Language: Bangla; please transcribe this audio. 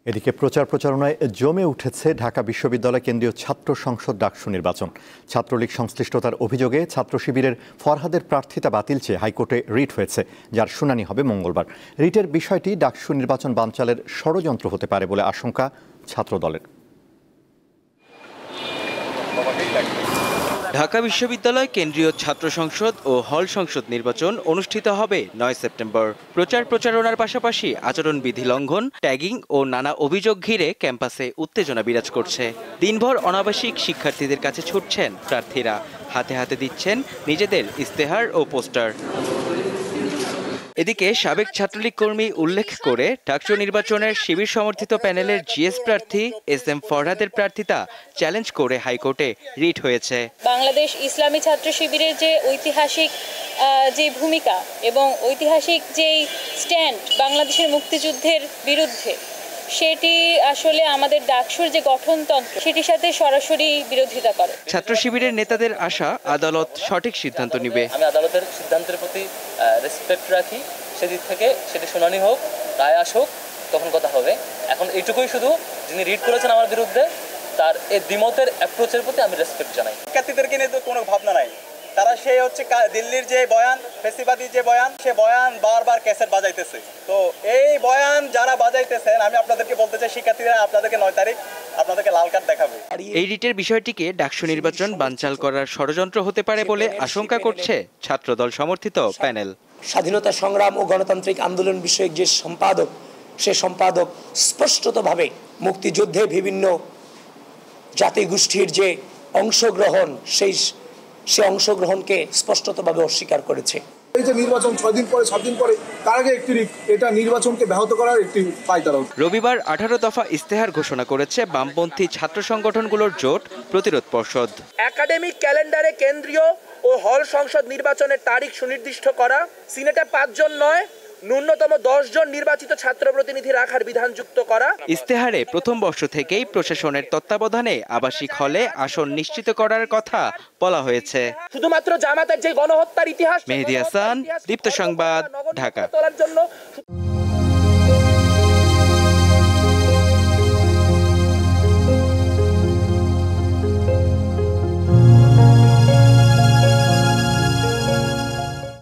এদিকে প্রচারণায় জমে উঠেছে ঢাকা বিশ্ববিদ্যালয় কেন্দ্রীয় ছাত্র সংসদ ডাকসু নির্বাচন। ছাত্রলীগ সংশ্লিষ্টতার অভিযোগে ছাত্র শিবিরের ফরহাদের প্রার্থিতা বাতিল চেয়ে হাইকোর্টে রিট হয়েছে, যার শুনানি হবে মঙ্গলবার। রিটের বিষয়টি ডাকসু নির্বাচন বানচালের ষড়যন্ত্র হতে পারে বলে আশঙ্কা ছাত্রদলের। ঢাকা বিশ্ববিদ্যালয় কেন্দ্রীয় ছাত্র সংসদ ও হল সংসদ নির্বাচন অনুষ্ঠিত হবে 9 সেপ্টেম্বর। প্রচারণার পাশাপাশি আচরণবিধি লঙ্ঘন, ট্যাগিং ও নানা অভিযোগ ঘিরে ক্যাম্পাসে উত্তেজনা বিরাজ করছে। দিনভর অনাবাসিক শিক্ষার্থীদের কাছে ছুটছেন প্রার্থীরা, হাতে হাতে দিচ্ছেন নিজেদের ইস্তেহার ও পোস্টার। এদিকে সাবেক ছাত্রলীগ কর্মী উল্লেখ করে ডাকসু নির্বাচনের শিবির সমর্থিত প্যানেলের জিএস প্রার্থী এস.এম. ফরহাদের প্রার্থিতা চ্যালেঞ্জ করে হাইকোর্টে রিট হয়েছে। বাংলাদেশ ইসলামী ছাত্র শিবিরের যে ঐতিহাসিক যে ভূমিকা এবং ঐতিহাসিক যেই স্ট্যান্ড বাংলাদেশের মুক্তিযুদ্ধের বিরুদ্ধে, সেটি আসলে আমাদের ডাকসুর যে গঠনতন্ত্র সেটির সাথে সরাসরি বিরোধিতা করে। ছাত্র শিবিরের নেতাদের আশা আদালত সঠিক সিদ্ধান্ত নেবে। আমি আদালতের সিদ্ধান্তের প্রতি রেসপেক্ট রাখি, সেদিক থেকে সেটি শুনানি হোক, রায় আসুক, তখন কথা হবে। এখন এইটুকুই শুধু, যিনি রিড করেছেন আমার বিরুদ্ধে তার এই দ্বিমতের অ্যাপ্রোচের প্রতি আমি রেসপেক্ট জানাই। শিক্ষার্থীদেরকে নিয়ে তো কোনো ভাবনা নাই, তারা সে হচ্ছে দিল্লির যে বয়ান, ফেসিবাদী যে বয়ান, সে বয়ান বারবার ক্যাসেট বাজাইতেছে। তো এই বয়ান যারা বাজাইতেছেন, আমি আপনাদেরকে বলতে চাই, শিক্ষার্থীরা আপনাদেরকে 9 তারিখ আপনাদেরকে লাল কার্ড দেখাবে। এই রিটের বিষয়টিকে ডাকসু নির্বাচন বানচাল করার ষড়যন্ত্র হতে পারে বলে আশঙ্কা করছে ছাত্রদল সমর্থিত প্যানেল। স্বাধীনতা সংগ্রাম ও গণতান্ত্রিক আন্দোলন বিষয়ক যে সম্পাদক, সে সম্পাদক স্পষ্টতভাবে মুক্তিযুদ্ধে বিভিন্ন জাতিগোষ্ঠীর যে অংশগ্রহণ, সে অংশগ্রহণকে স্পষ্টতভাবে অস্বীকার করেছে। এই যে নির্বাচন 6 দিন পরে 7 দিন পরে, তার আগে একটি এটা নির্বাচনকে ব্যাহত করার একটি পায়তারা। রবিবার 18 দফা ইস্তেহার ঘোষণা করেছে বামপন্থী ছাত্র সংগঠনগুলোর জোট প্রতিরোধ পর্ষদ। একাডেমিক ক্যালেন্ডারে কেন্দ্রীয় ও হল সংসদ নির্বাচনের তারিখ সুনির্দিষ্ট করা, সিনেটে 5 জন নয় ন্যূনতম 10 জন নির্বাচিত ছাত্র প্রতিনিধি রাখার বিধান যুক্ত করা। ইস্তেহারে প্রথম বর্ষ থেকেই প্রশাসনের তত্ত্বাবধানে আবাসিক হলে আসন নিশ্চিত করার কথা বলা হয়েছে। শুধুমাত্র জামাতের যে গণহত্যার ইতিহাস, মেহেদী হাসান, দীপ্ত সংবাদ, ঢাকা।